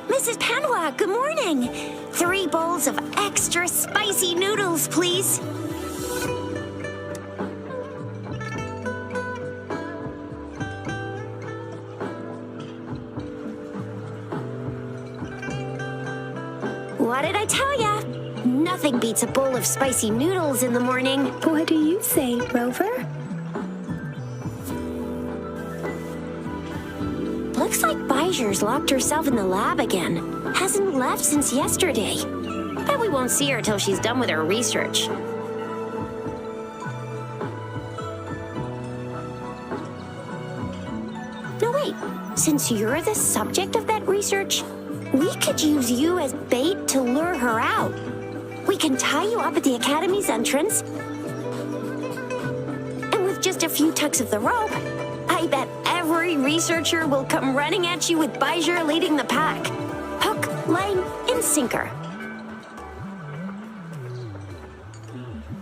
Mrs. Panhua, good morning. 3 bowls of extra spicy noodles, please. What did I tell ya? Nothing beats a bowl of spicy noodles in the morning. What do you say, Rover? Looks like Baijer's locked herself in the lab again. Hasn't left since yesterday. Bet we won't see her till she's done with her research. No, wait. Since you're the subject of that research, we could use you as bait to lure her out. We can tie you up at the Academy's entrance, and with just a few tugs of the rope, I bet every researcher will come running at you with Baijer leading the pack. Hook, line, and sinker.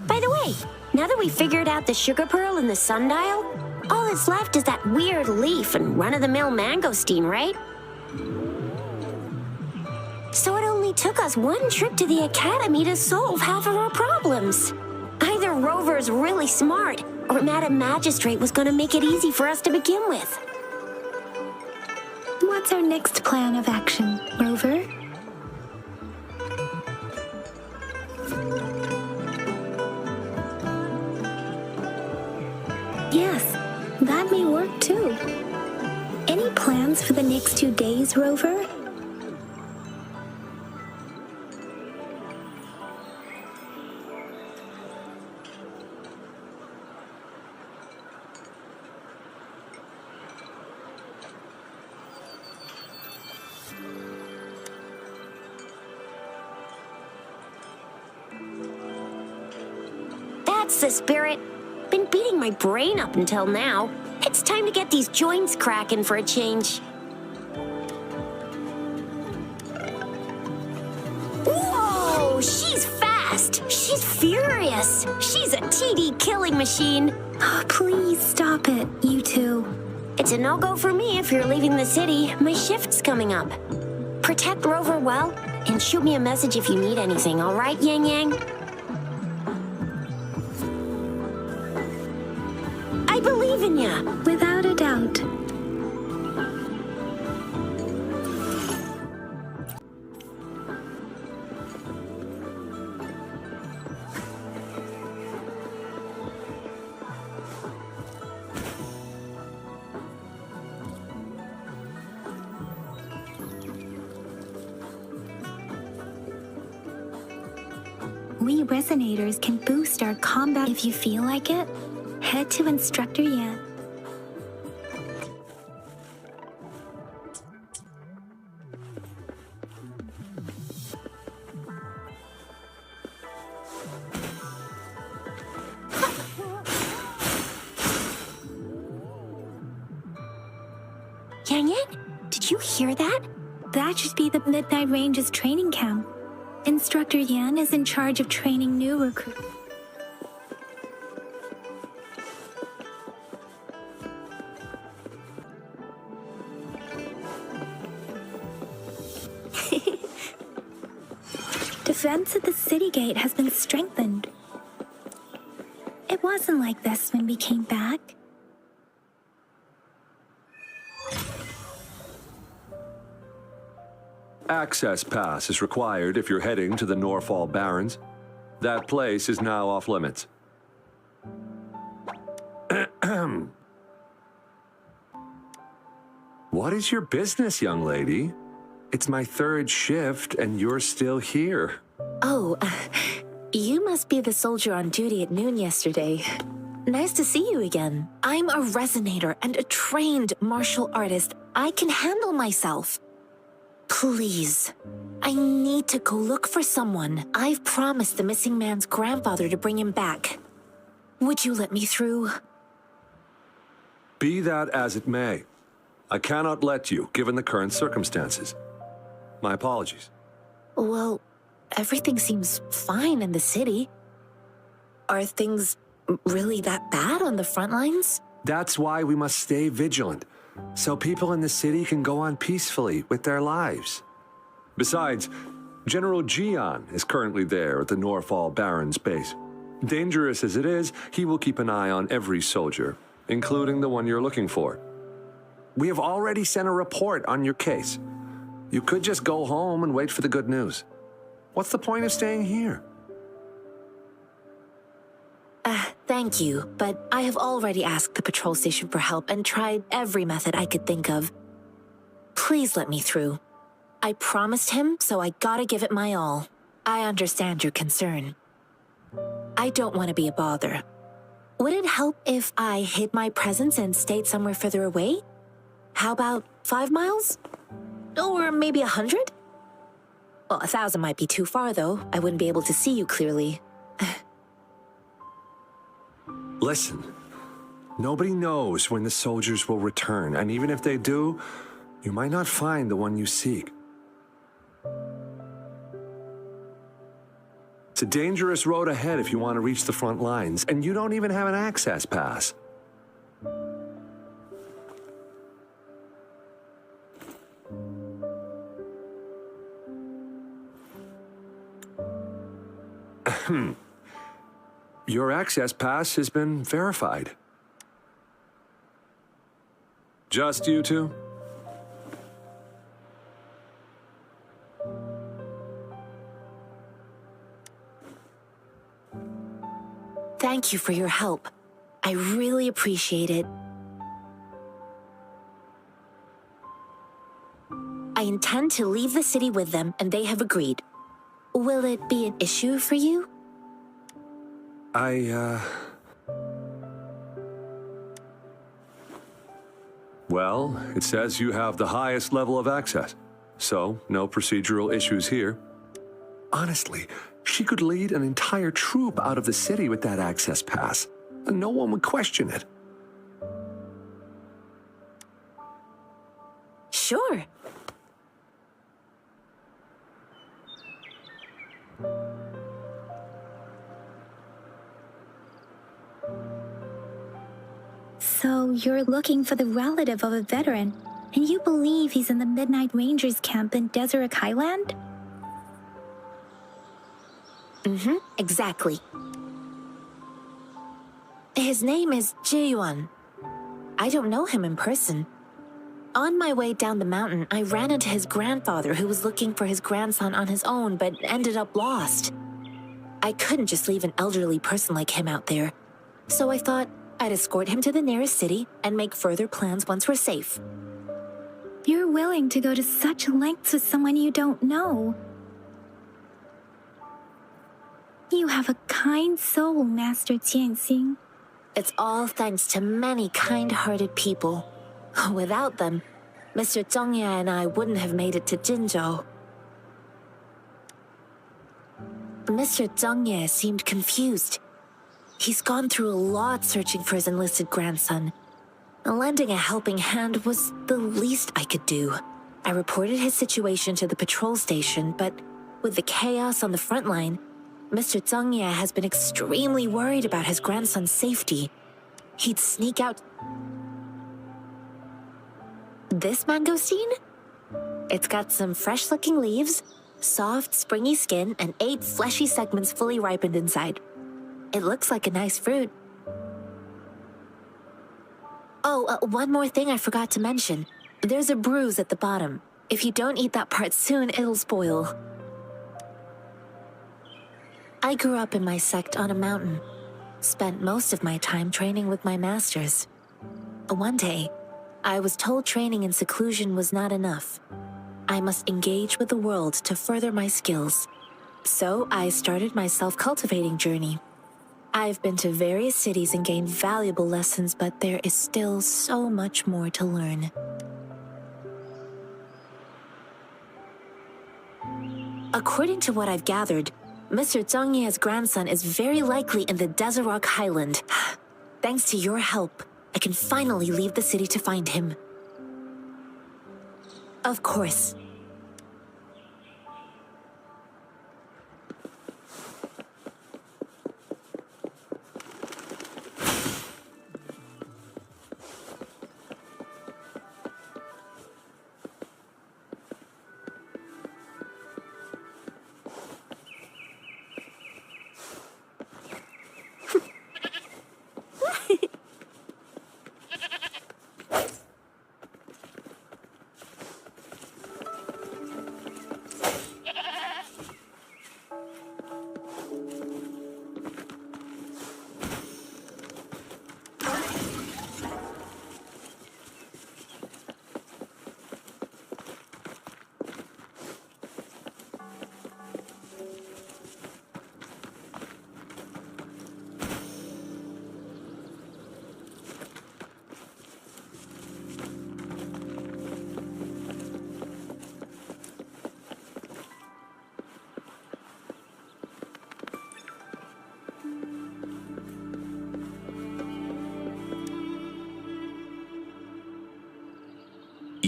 By the way, now that we figured out the sugar pearl and the sundial, all that's left is that weird leaf and run-of-the-mill mangosteen, right? So it only took us 1 trip to the Academy to solve half of our problems. Either Rover's really smart, or Madam Magistrate was gonna make it easy for us to begin with. What's our next plan of action, Rover? Yes, that may work too. Any plans for the next 2 days, Rover? That's the spirit. Been beating my brain up until now. It's time to get these joints cracking for a change. Whoa! She's fast! She's furious! She's a TD killing machine! Oh, please stop it, you two. It's a no-go for me if you're leaving the city. My shift's coming up. Protect Rover well, and shoot me a message if you need anything, all right, Yang Yang? I believe in ya! Without a doubt. We Resonators can boost our combat if you feel like it. Head to Instructor Yan. Yang Yang, did you hear that? That should be the Midnight Range's training camp. Instructor Yan is in charge of training new recruits. Defense at the city gate has been strengthened. It wasn't like this when we came back. Access pass is required if you're heading to the Norfall Barrens. That place is now off limits. What is your business, young lady? It's my 3rd shift and you're still here. Oh, you must be the soldier on duty at noon yesterday. Nice to see you again. I'm a resonator and a trained martial artist. I can handle myself. Please, I need to go look for someone. I've promised the missing man's grandfather to bring him back. Would you let me through? Be that as it may, I cannot let you, given the current circumstances. My apologies. Well, everything seems fine in the city. Are things really that bad on the front lines? That's why we must stay vigilant, so people in the city can go on peacefully with their lives. Besides, General Jian is currently there at the Norfall Baron's base. Dangerous as it is, he will keep an eye on every soldier, including the one you're looking for. We have already sent a report on your case. You could just go home and wait for the good news. What's the point of staying here? Thank you, but I have already asked the patrol station for help and tried every method I could think of. Please let me through. I promised him, so I gotta give it my all. I understand your concern. I don't want to be a bother. Would it help if I hid my presence and stayed somewhere further away? How about 5 miles? Or maybe 100? Well, 1,000 might be too far, though. I wouldn't be able to see you clearly. Listen, nobody knows when the soldiers will return, and even if they do, you might not find the one you seek. It's a dangerous road ahead if you want to reach the front lines, and you don't even have an access pass. Your access pass has been verified. Just you two? Thank you for your help. I really appreciate it. I intend to leave the city with them, and they have agreed. Will it be an issue for you? Well, it says you have the highest level of access, so no procedural issues here. Honestly, she could lead an entire troop out of the city with that access pass, and no one would question it. Sure. So you're looking for the relative of a veteran, and you believe he's in the Midnight Rangers camp in Deseret Highland? Exactly. His name is Jae-yuan. I don't know him in person. On my way down the mountain, I ran into his grandfather who was looking for his grandson on his own but ended up lost. I couldn't just leave an elderly person like him out there, so I thought I'd escort him to the nearest city and make further plans once we're safe. You're willing to go to such lengths with someone you don't know. You have a kind soul, Master Tianxing. It's all thanks to many kind-hearted people. Without them, Mr. Zhongye and I wouldn't have made it to Jinzhou. Mr. Zhongye seemed confused. He's gone through a lot searching for his enlisted grandson. Lending a helping hand was the least I could do. I reported his situation to the patrol station, but with the chaos on the front line, Mr. Zhongye has been extremely worried about his grandson's safety. He'd sneak out... This mangosteen? It's got some fresh-looking leaves, soft, springy skin, and 8 fleshy segments fully ripened inside. It looks like a nice fruit. Oh, one more thing I forgot to mention. There's a bruise at the bottom. If you don't eat that part soon, it'll spoil. I grew up in my sect on a mountain. Spent most of my time training with my masters. One day, I was told training in seclusion was not enough. I must engage with the world to further my skills. So I started my self-cultivating journey. I've been to various cities and gained valuable lessons, but there is still so much more to learn. According to what I've gathered, Mr. Zhongye's grandson is very likely in the Deseret Highland. Thanks to your help, I can finally leave the city to find him. Of course.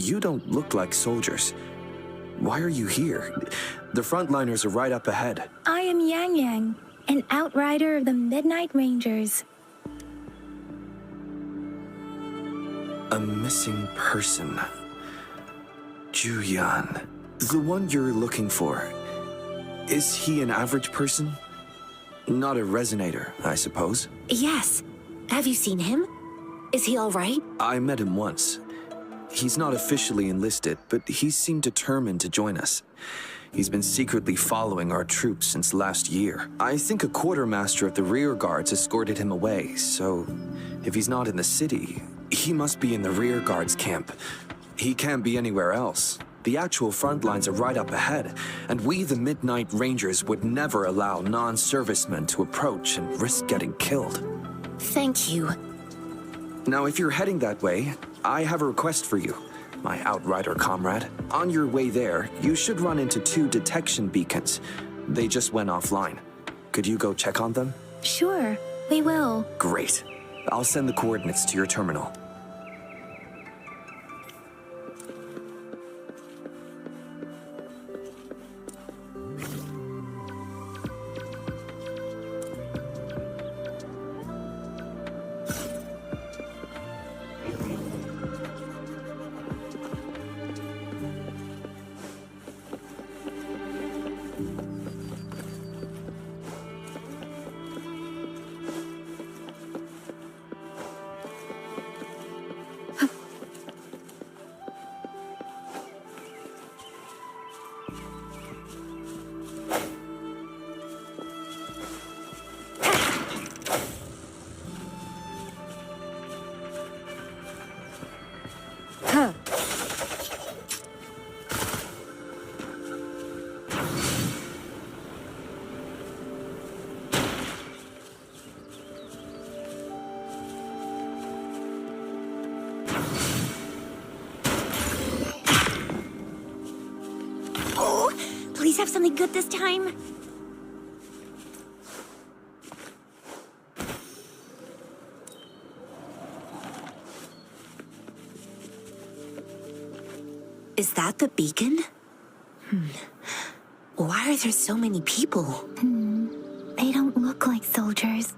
You don't look like soldiers. Why are you here? The frontliners are right up ahead. I am Yang Yang, an outrider of the Midnight Rangers. A missing person. Juyan. The one you're looking for. Is he an average person? Not a resonator, I suppose. Yes. Have you seen him? Is he all right? I met him once. He's not officially enlisted, but he seemed determined to join us. He's been secretly following our troops since last year. I think a quartermaster of the rear guards escorted him away, so if he's not in the city, he must be in the rear guards camp. He can't be anywhere else. The actual front lines are right up ahead, and we, the Midnight Rangers, would never allow non-servicemen to approach and risk getting killed. Thank you. Now, if you're heading that way, I have a request for you, my outrider comrade. On your way there, you should run into 2 detection beacons. They just went offline. Could you go check on them? Sure, we will. Great. I'll send the coordinates to your terminal. Please have something good this time. Is that the beacon? Why are there so many people? They don't look like soldiers.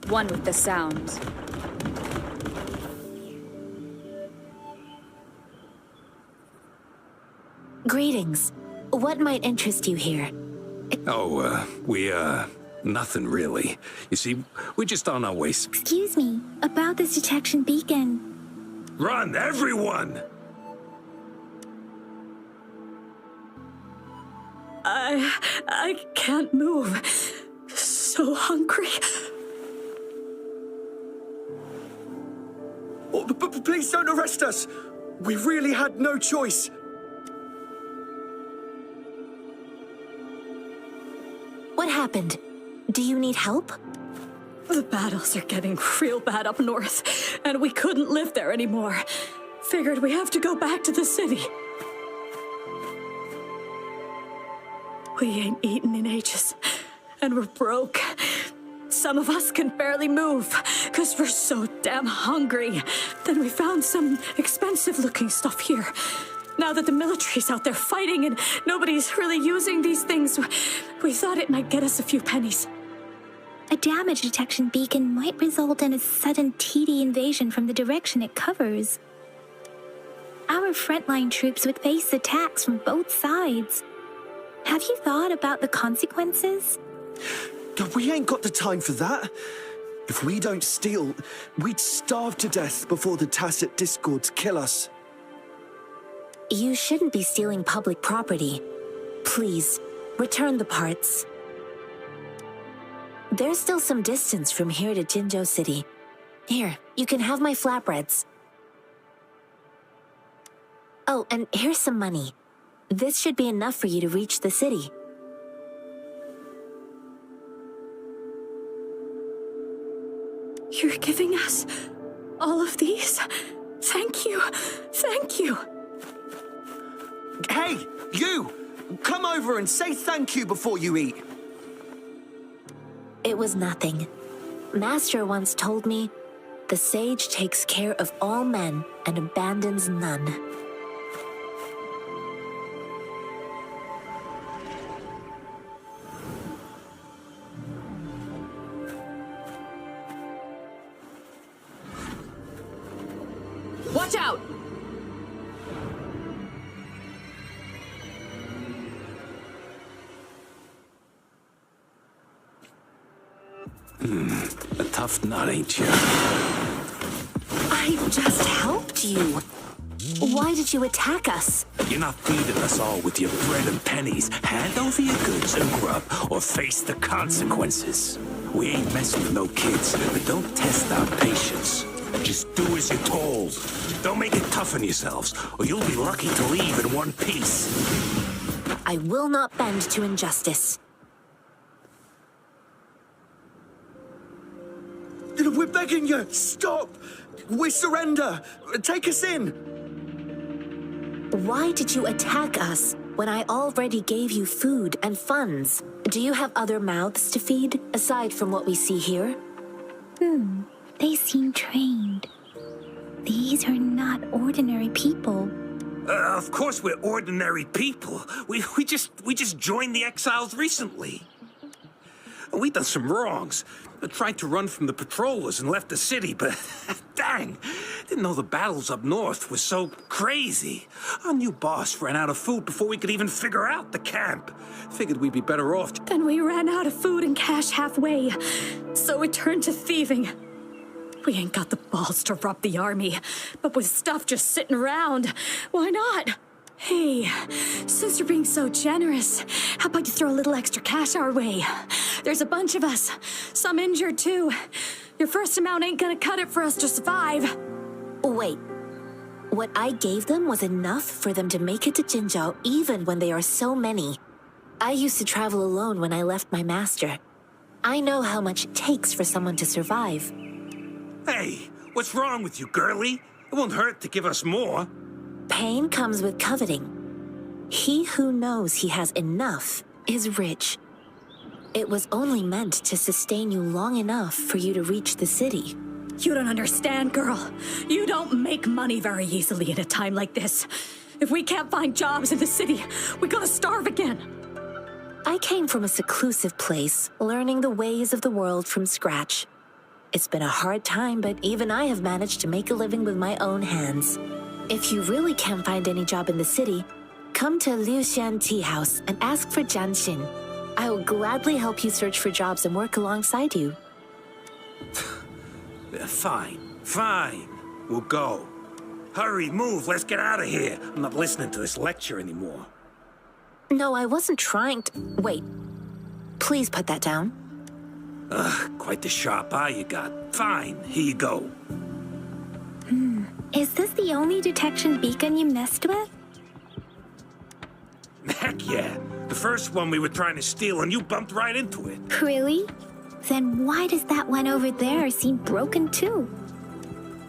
One with the sounds. Greetings. What might interest you here? Nothing really. You see, we're just on our way. Excuse me, about this detection beacon. Run, everyone! I can't move. So hungry. Oh, please don't arrest us! We really had no choice. What happened? Do you need help? The battles are getting real bad up north, and we couldn't live there anymore. Figured we have to go back to the city. We ain't eaten in ages, and we're broke. Some of us can barely move, because we're so damn hungry. Then we found some expensive-looking stuff here. Now that the military's out there fighting and nobody's really using these things, we thought it might get us a few pennies. A damage detection beacon might result in a sudden TD invasion from the direction it covers. Our frontline troops would face attacks from both sides. Have you thought about the consequences? We ain't got the time for that. If we don't steal, we'd starve to death before the Tacit Discords kill us. You shouldn't be stealing public property. Please, return the parts. There's still some distance from here to Jinzhou City. Here, you can have my flatbreads. Oh, and here's some money. This should be enough for you to reach the city. You're giving us all of these? Thank you. Thank you. Hey, you! Come over and say thank you before you eat. It was nothing. Master once told me, The sage takes care of all men and abandons none. Watch out! A tough nut, ain't you? I just helped you. Why did you attack us? You're not feeding us all with your bread and pennies. Hand over your goods and grub, or face the consequences. We ain't messing with no kids, but don't test our patience. Just do as you're told. Don't make it tough on yourselves, or you'll be lucky to leave in one piece. I will not bend to injustice. We're begging you, stop! We surrender! Take us in! Why did you attack us when I already gave you food and funds? Do you have other mouths to feed, aside from what we see here? They seem trained. These are not ordinary people. Of course we're ordinary people. We just joined the exiles recently. We done some wrongs. Tried to run from the patrollers and left the city, but dang, didn't know the battles up north were so crazy. Our new boss ran out of food before we could even figure out the camp. Figured we'd be better off. Then we ran out of food and cash halfway, so we turned to thieving. We ain't got the balls to rob the army, but with stuff just sitting around, why not? Hey, since you're being so generous, how about you throw a little extra cash our way? There's a bunch of us, some injured too. Your first amount ain't gonna cut it for us to survive. Wait. What I gave them was enough for them to make it to Jinzhou even when they are so many. I used to travel alone when I left my master. I know how much it takes for someone to survive. Hey, what's wrong with you, girlie? It won't hurt to give us more. Pain comes with coveting. He who knows he has enough is rich. It was only meant to sustain you long enough for you to reach the city. You don't understand, girl. You don't make money very easily in a time like this. If we can't find jobs in the city, we're gonna starve again. I came from a seclusive place, learning the ways of the world from scratch. It's been a hard time, but even I have managed to make a living with my own hands. If you really can't find any job in the city, come to Liu Xian Tea House and ask for Jian Xin. I will gladly help you search for jobs and work alongside you. Fine. We'll go. Hurry, move, let's get out of here. I'm not listening to this lecture anymore. No, I wasn't trying to... Wait. Please put that down. Quite the sharp eye you got. Fine, here you go. Is this the only detection beacon you messed with? Heck yeah. The first one we were trying to steal and you bumped right into it. Really? Then why does that one over there seem broken too?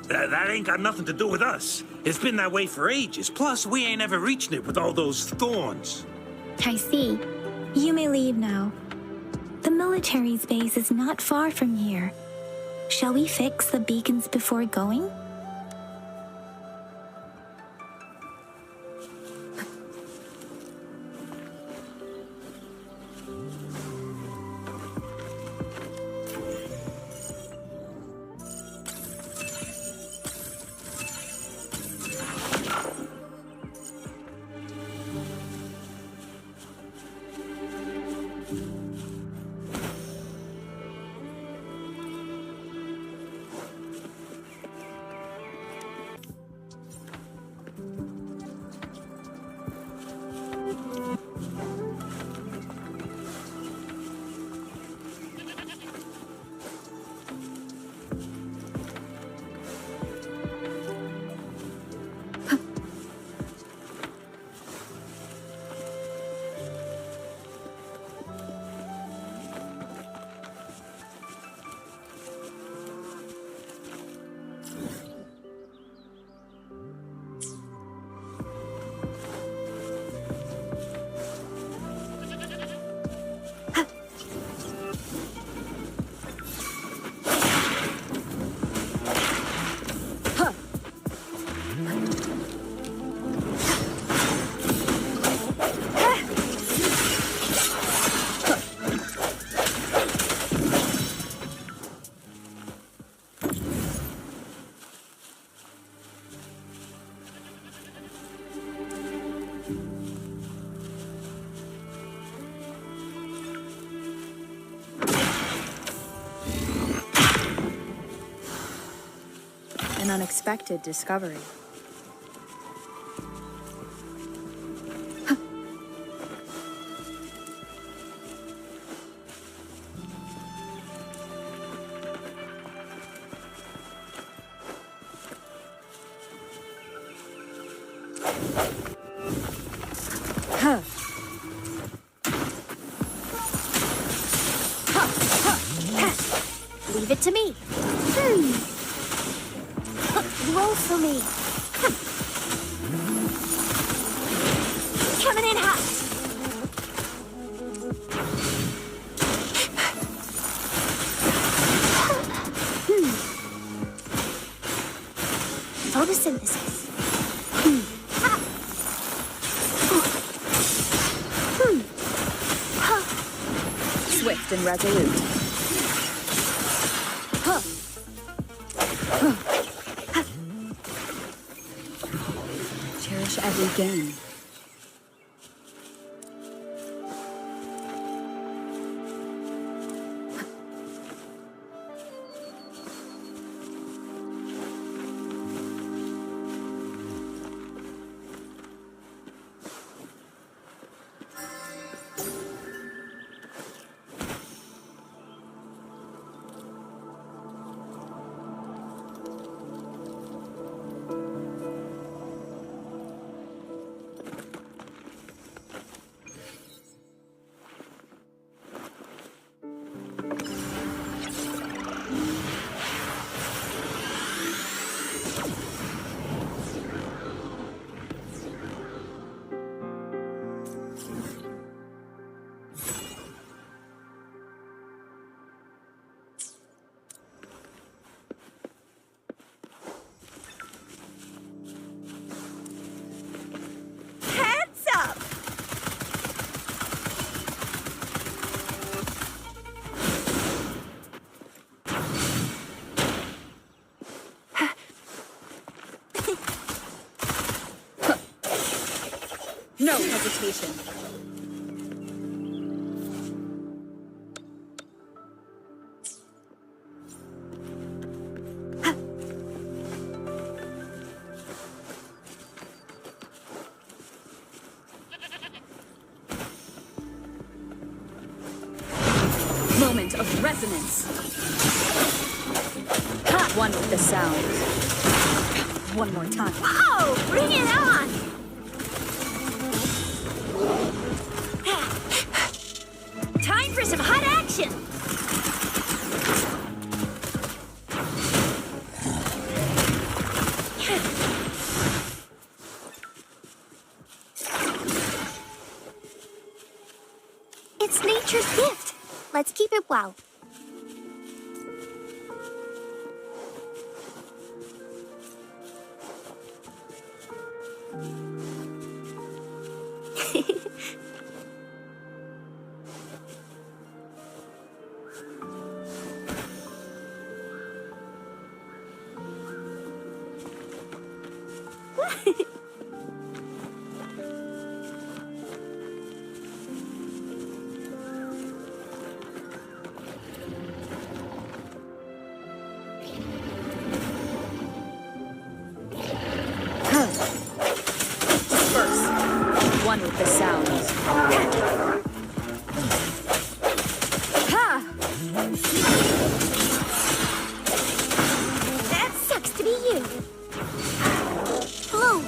That ain't got nothing to do with us. It's been that way for ages. Plus, we ain't ever reaching it with all those thorns. I see. You may leave now. The military's base is not far from here. Shall we fix the beacons before going? unexpected discovery. Leave it to me. Roll for me. Coming in hot. Photosynthesis. Swift and resolute. Cherish every gain. Heads up! No hesitation. Moment of resonance. One with the sound. One more time. Oh, bring it on! Time for some hot action! It's nature's gift. Let's keep it well. One with the sound. That sucks to be you. Hello.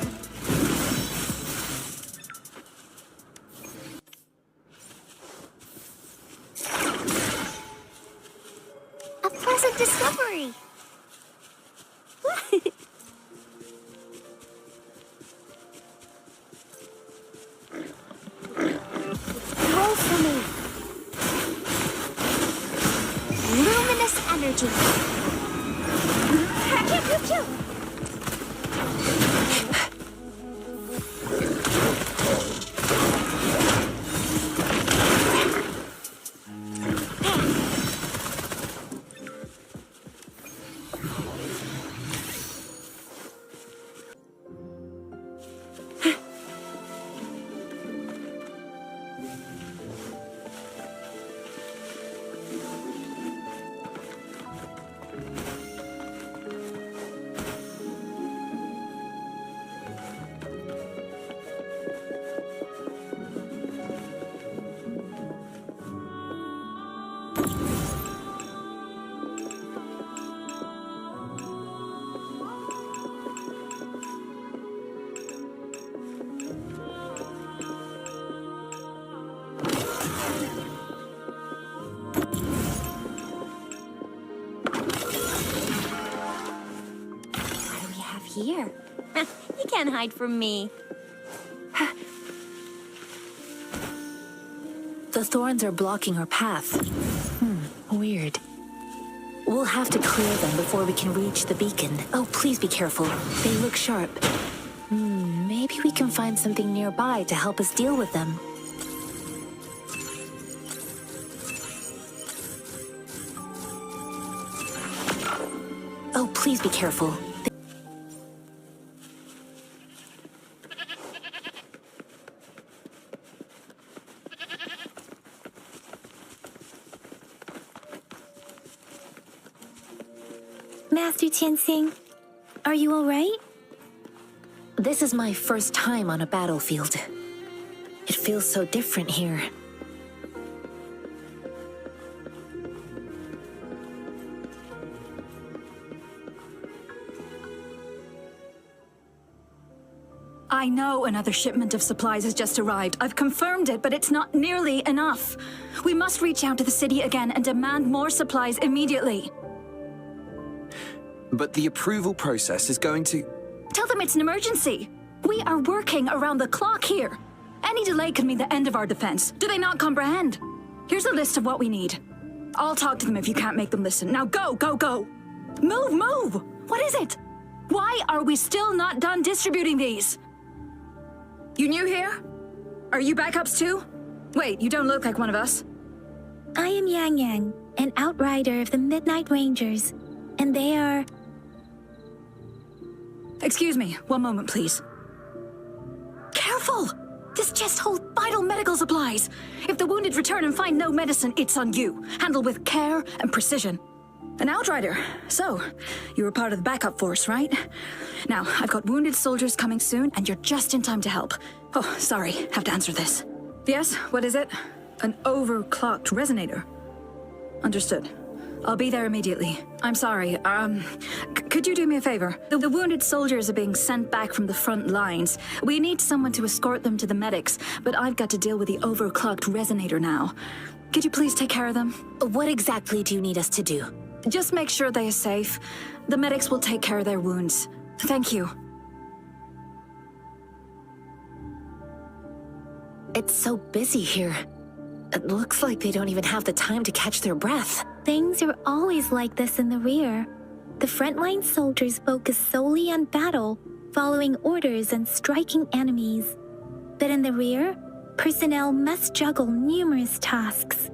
A pleasant discovery. Roll for me. Luminous energy. Pew, here. You can't hide from me. The thorns are blocking our path. Weird. We'll have to clear them before we can reach the beacon. Oh, please be careful. They look sharp. Maybe we can find something nearby to help us deal with them. Oh, please be careful. Master Tianxing, are you all right? This is my first time on a battlefield. It feels so different here. I know another shipment of supplies has just arrived. I've confirmed it, but it's not nearly enough. We must reach out to the city again and demand more supplies immediately. But the approval process is going to... Tell them it's an emergency. We are working around the clock here. Any delay could mean the end of our defense. Do they not comprehend? Here's a list of what we need. I'll talk to them if you can't make them listen. Now go, go, go! Move, move! What is it? Why are we still not done distributing these? You new here? Are you backups too? Wait, you don't look like one of us. I am Yang Yang, an outrider of the Midnight Rangers, and they are... Excuse me, one moment, please. Careful! This chest holds vital medical supplies. If the wounded return and find no medicine, it's on you. Handle with care and precision. An outrider. So, you were part of the backup force, right? Now, I've got wounded soldiers coming soon, and you're just in time to help. Oh, sorry, have to answer this. Yes, what is it? An overclocked resonator. Understood. I'll be there immediately. I'm sorry, could you do me a favor? The wounded soldiers are being sent back from the front lines. We need someone to escort them to the medics, but I've got to deal with the overclocked resonator now. Could you please take care of them? What exactly do you need us to do? Just make sure they are safe. The medics will take care of their wounds. Thank you. It's so busy here. It looks like they don't even have the time to catch their breath. Things are always like this in the rear. The frontline soldiers focus solely on battle, following orders and striking enemies. But in the rear, personnel must juggle numerous tasks.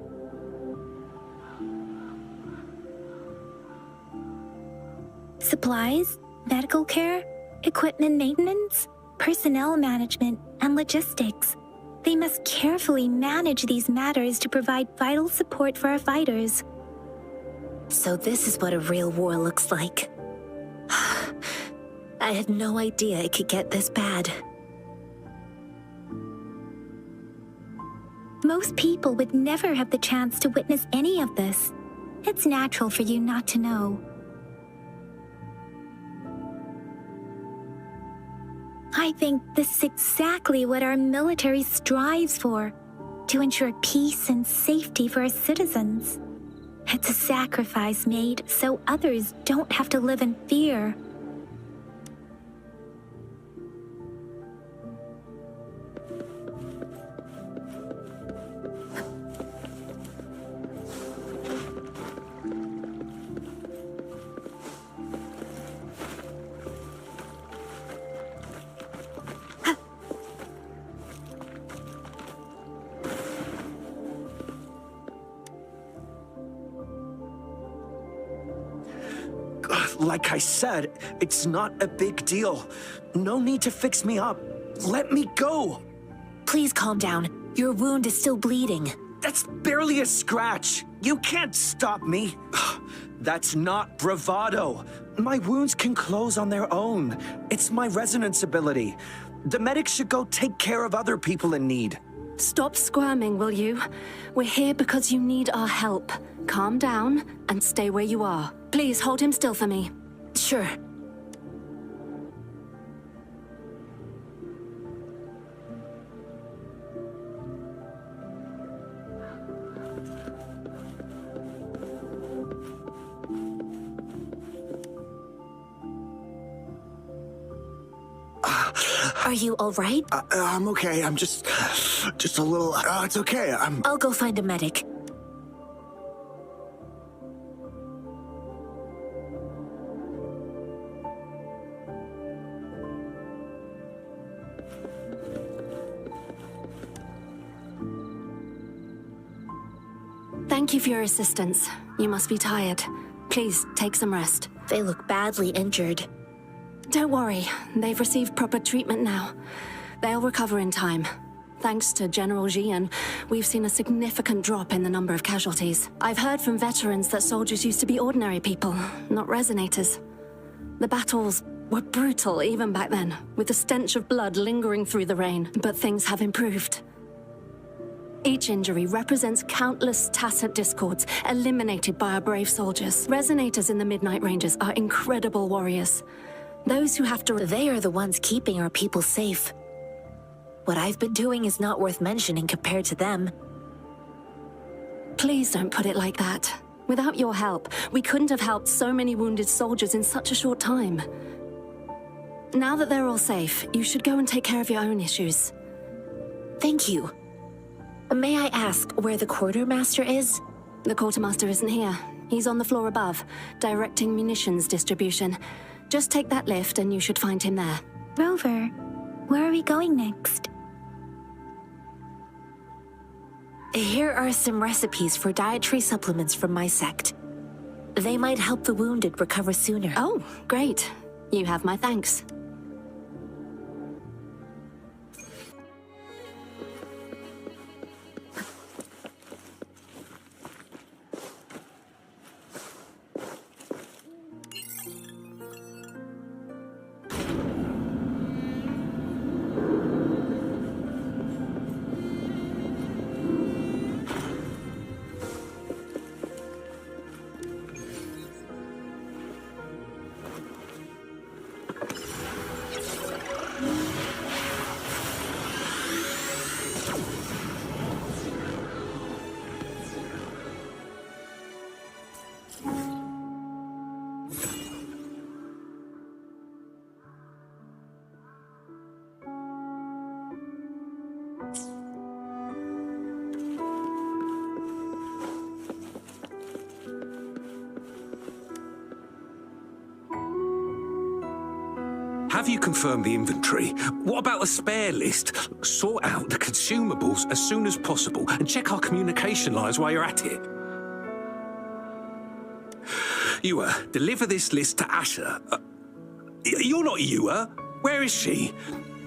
Supplies, medical care, equipment maintenance, personnel management, and logistics. They must carefully manage these matters to provide vital support for our fighters. So this is what a real war looks like. I had no idea it could get this bad. Most people would never have the chance to witness any of this. It's natural for you not to know. I think this is exactly what our military strives for, to ensure peace and safety for our citizens. It's a sacrifice made so others don't have to live in fear. Like I said, it's not a big deal. No need to fix me up. Let me go. Please calm down. Your wound is still bleeding. That's barely a scratch. You can't stop me. That's not bravado. My wounds can close on their own. It's my resonance ability. The medics should go take care of other people in need. Stop squirming, will you? We're here because you need our help. Calm down and stay where you are. Please hold him still for me. Sure. Are you all right? I'm okay. I'm just a little... it's okay. I'll go find a medic. Thank you for your assistance. You must be tired. Please, take some rest. They look badly injured. Don't worry, they've received proper treatment now. They'll recover in time. Thanks to General Jian, we've seen a significant drop in the number of casualties. I've heard from veterans that soldiers used to be ordinary people, not resonators. The battles were brutal even back then, with the stench of blood lingering through the rain, but things have improved. Each injury represents countless tacit discords eliminated by our brave soldiers. Resonators in the Midnight Rangers are incredible warriors. Those who have to... They are the ones keeping our people safe. What I've been doing is not worth mentioning compared to them. Please don't put it like that. Without your help, we couldn't have helped so many wounded soldiers in such a short time. Now that they're all safe, you should go and take care of your own issues. Thank you. May I ask where the quartermaster is? The quartermaster isn't here. He's on the floor above, directing munitions distribution. Just take that lift and you should find him there. Rover, where are we going next? Here are some recipes for dietary supplements from my sect. They might help the wounded recover sooner. Oh, great. You have my thanks. Have you confirmed the inventory? What about the spare list? Sort out the consumables as soon as possible and check our communication lines while you're at it. Yua, deliver this list to Asher. You're not Yua. Where is she?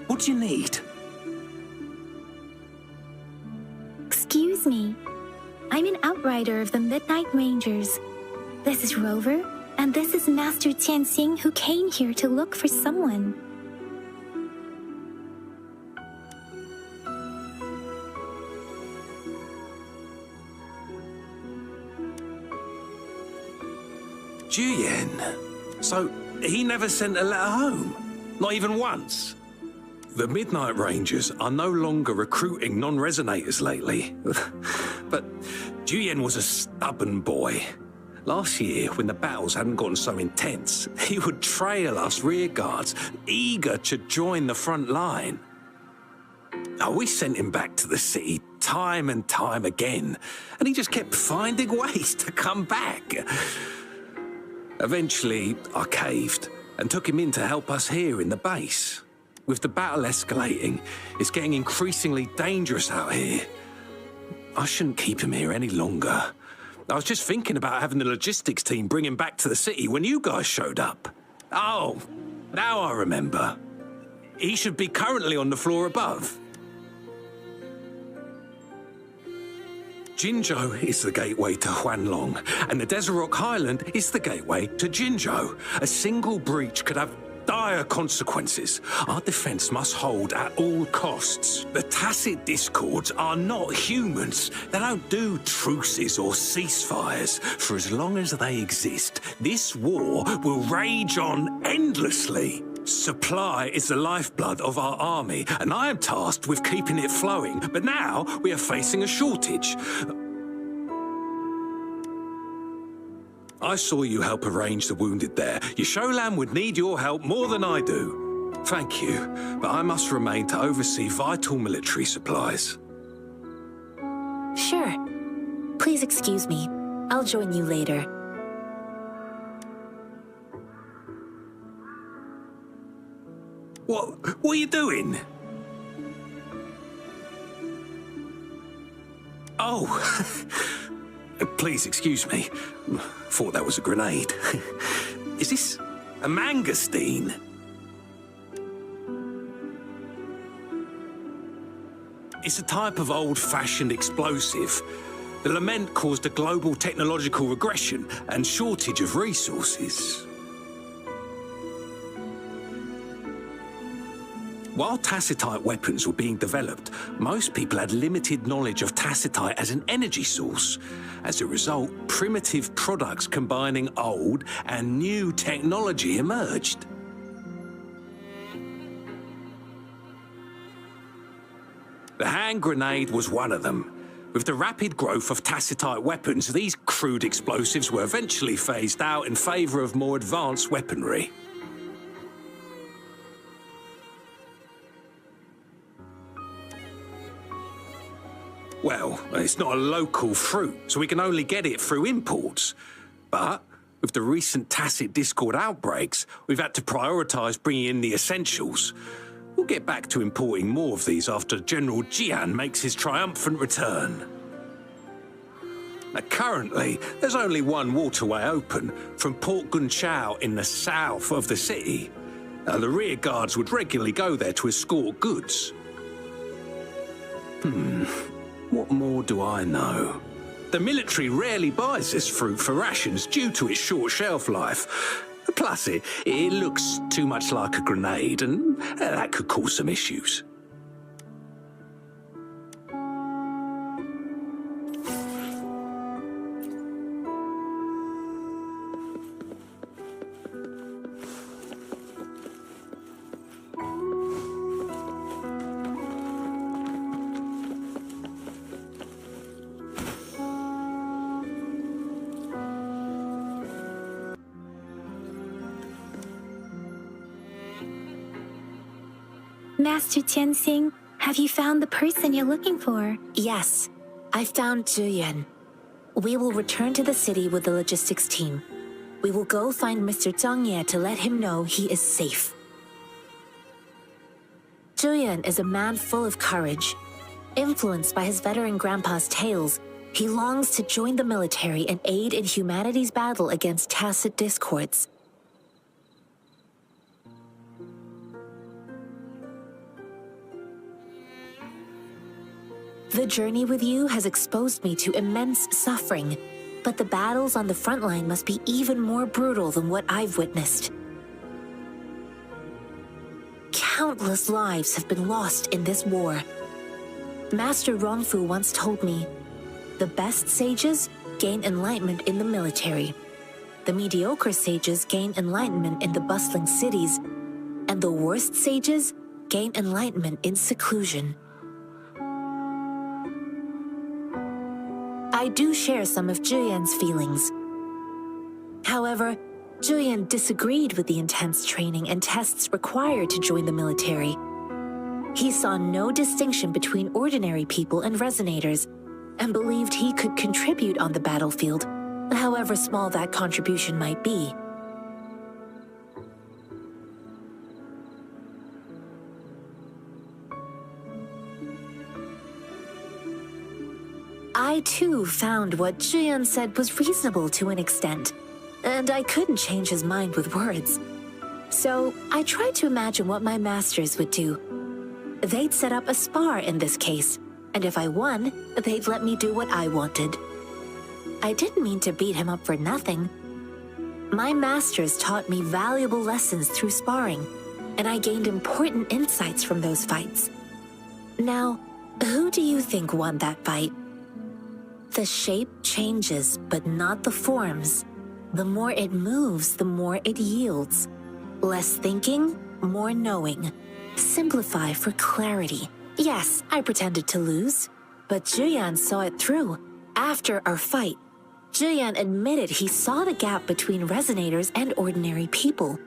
What do you need? Excuse me. I'm an outrider of the Midnight Rangers. This is Rover, and this is Master Tianxing, who came here to look for someone. Juyen. So, he never sent a letter home? Not even once? The Midnight Rangers are no longer recruiting non-resonators lately. But Juyen was a stubborn boy. Last year, when the battles hadn't gotten so intense, he would trail us rearguards, eager to join the front line. Oh, we sent him back to the city time and time again, and he just kept finding ways to come back. Eventually, I caved and took him in to help us here in the base. With the battle escalating, it's getting increasingly dangerous out here. I shouldn't keep him here any longer. I was just thinking about having the logistics team bring him back to the city when you guys showed up. Oh, now I remember. He should be currently on the floor above. Jinzhou is the gateway to Huanglong, and the Desert Rock Highland is the gateway to Jinzhou. A single breach could have dire consequences. Our defense must hold at all costs. The tacit discords are not humans. They don't do truces or ceasefires. For as long as they exist, this war will rage on endlessly. Supply is the lifeblood of our army, and I am tasked with keeping it flowing. But now we are facing a shortage. I saw you help arrange the wounded there. Yasholan would need your help more than I do. Thank you, but I must remain to oversee vital military supplies. Sure. Please excuse me. I'll join you later. What are you doing? Oh, please excuse me. Thought that was a grenade. Is this a mangosteen? It's a type of old-fashioned explosive. The lament caused a global technological regression and shortage of resources. While tacitite weapons were being developed, most people had limited knowledge of tacitite as an energy source. As a result, primitive products combining old and new technology emerged. The hand grenade was one of them. With the rapid growth of tacitite weapons, these crude explosives were eventually phased out in favor of more advanced weaponry. Well, it's not a local fruit, so we can only get it through imports. But with the recent tacit discord outbreaks, we've had to prioritise bringing in the essentials. We'll get back to importing more of these after General Jian makes his triumphant return. Now, currently, there's only one waterway open from Port Gunchao in the south of the city. The rear guards would regularly go there to escort goods. What more do I know? The military rarely buys this fruit for rations due to its short shelf life. Plus, it looks too much like a grenade, and that could cause some issues. Master Tianxing, have you found the person you're looking for? Yes, I found Zhuyan. We will return to the city with the logistics team. We will go find Mr. Zhang Ye to let him know he is safe. Zhuyan is a man full of courage. Influenced by his veteran grandpa's tales, he longs to join the military and aid in humanity's battle against tacit discords. The journey with you has exposed me to immense suffering, but the battles on the front line must be even more brutal than what I've witnessed. Countless lives have been lost in this war. Master Rongfu once told me, the best sages gain enlightenment in the military. The mediocre sages gain enlightenment in the bustling cities, and the worst sages gain enlightenment in seclusion. I do share some of Zhuyan's feelings. However, Zhuyan disagreed with the intense training and tests required to join the military. He saw no distinction between ordinary people and resonators, and believed he could contribute on the battlefield, however small that contribution might be. I too found what Zhuyan said was reasonable to an extent, and I couldn't change his mind with words. So I tried to imagine what my masters would do. They'd set up a spar in this case, and if I won, they'd let me do what I wanted. I didn't mean to beat him up for nothing. My masters taught me valuable lessons through sparring, and I gained important insights from those fights. Now, who do you think won that fight? The shape changes, but not the forms. The more it moves, the more it yields. Less thinking, more knowing. Simplify for clarity. Yes, I pretended to lose, but Zhuyan saw it through. After our fight, Zhuyan admitted he saw the gap between resonators and ordinary people.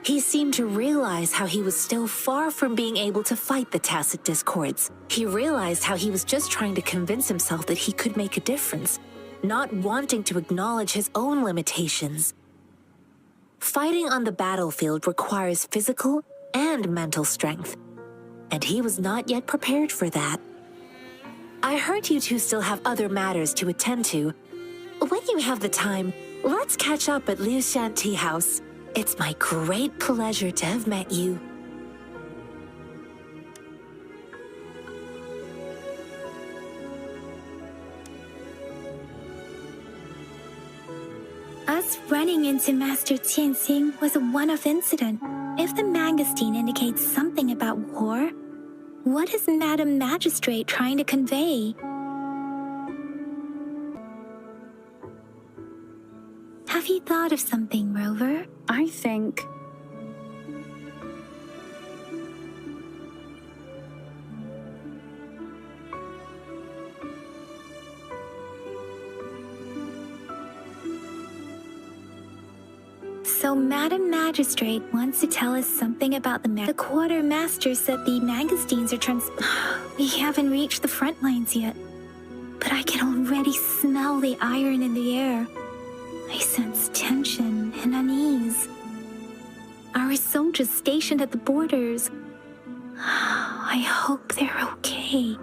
He seemed to realize how he was still far from being able to fight the tacit discords. He realized how he was just trying to convince himself that he could make a difference, not wanting to acknowledge his own limitations. Fighting on the battlefield requires physical and mental strength, and he was not yet prepared for that. I heard you two still have other matters to attend to. When you have the time, let's catch up at Liu Shan Tea House. It's my great pleasure to have met you. Us running into Master Tianxing was a one-off incident. If the Mangosteen indicates something about war, what is Madam Magistrate trying to convey? Have you thought of something, Rover? I think... So Madam Magistrate wants to tell us something about the quartermaster said the Mangosteens are We haven't reached the front lines yet, but I can already smell the iron in the air. I sense tension and unease. Our soldiers stationed at the borders. I hope they're okay.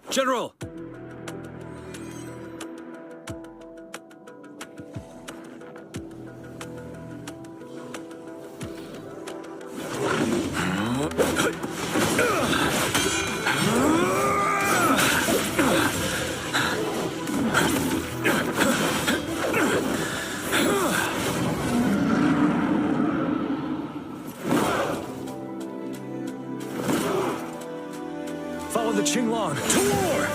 General! Follow the Qinglong to war!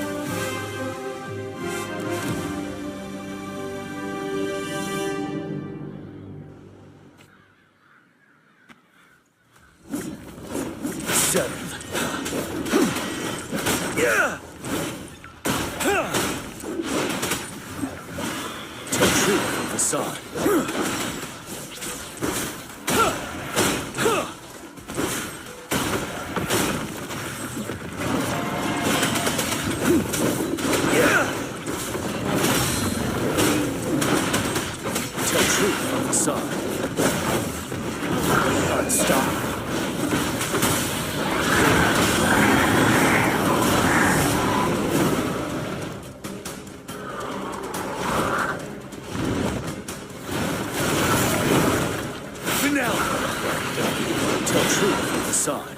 Settled. Yeah! Tell truth from facade. Stop. Finale. Tell truth from facade.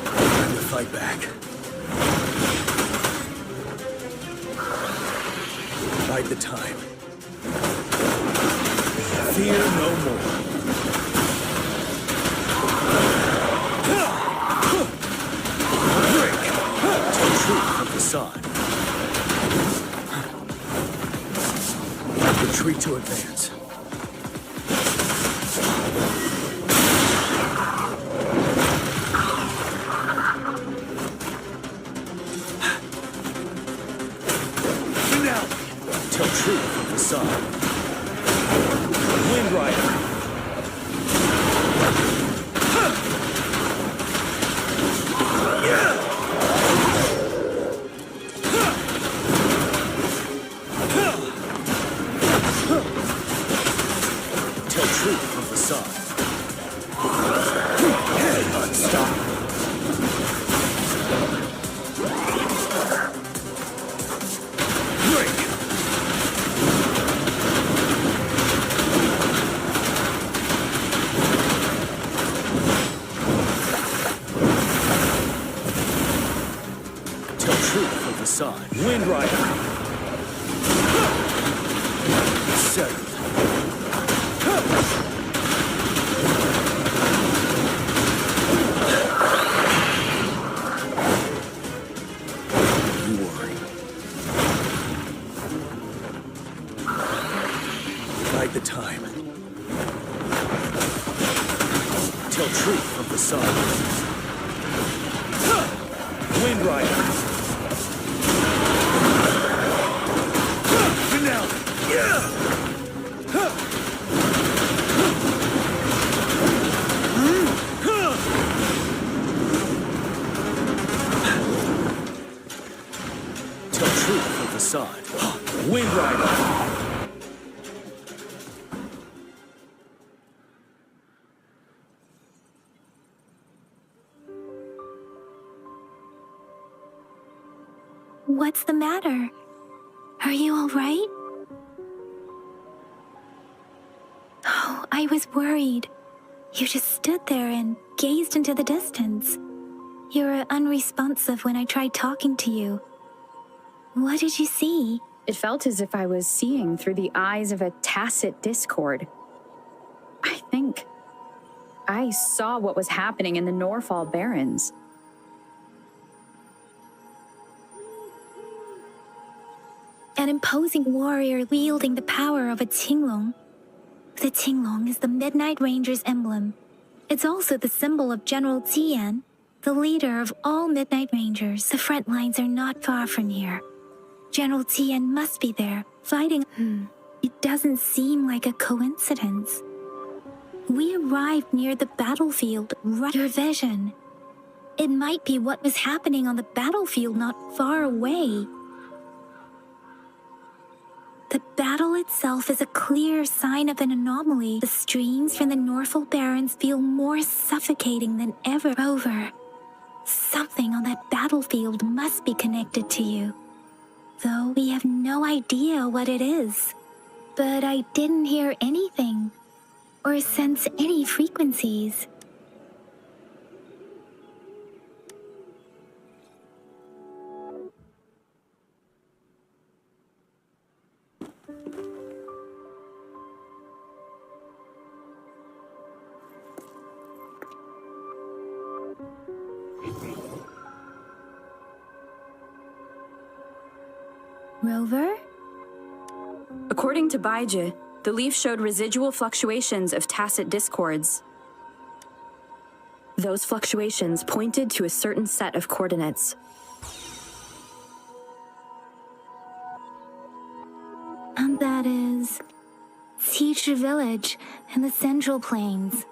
Time to fight back. Bide the time. Fear no more. Break! Tell truth from facade. Retreat to advance. Finale! Tell truth from facade. Wind Rider. Tell truth from facade. Unstoppable. facade. Wind Rider. Settled. You worry. Bide the time. Tell truth from facade. Wind Rider. Tell truth from facade. Wind Rider. What's the matter? Are you all right? Oh, I was worried. You just stood there and gazed into the distance. You were unresponsive when I tried talking to you. What did you see? It felt as if I was seeing through the eyes of a tacit discord. I think I saw what was happening in the Norfall Barrens. An imposing warrior wielding the power of a Huanglong. The Huanglong is the Midnight Ranger's emblem. It's also the symbol of General Tian, the leader of all Midnight Rangers. The front lines are not far from here. General Tian must be there, fighting. It doesn't seem like a coincidence. We arrived near the battlefield, right? Your vision. It might be what was happening on the battlefield not far away. The battle itself is a clear sign of an anomaly. The streams from the Norfall Barrens feel more suffocating than ever. Rover, something on that battlefield must be connected to you. Though we have no idea what it is. But I didn't hear anything, or sense any frequencies. Rover? According to Baiji, the leaf showed residual fluctuations of tacit discords. Those fluctuations pointed to a certain set of coordinates. And that is Teacher Village and the Central Plains.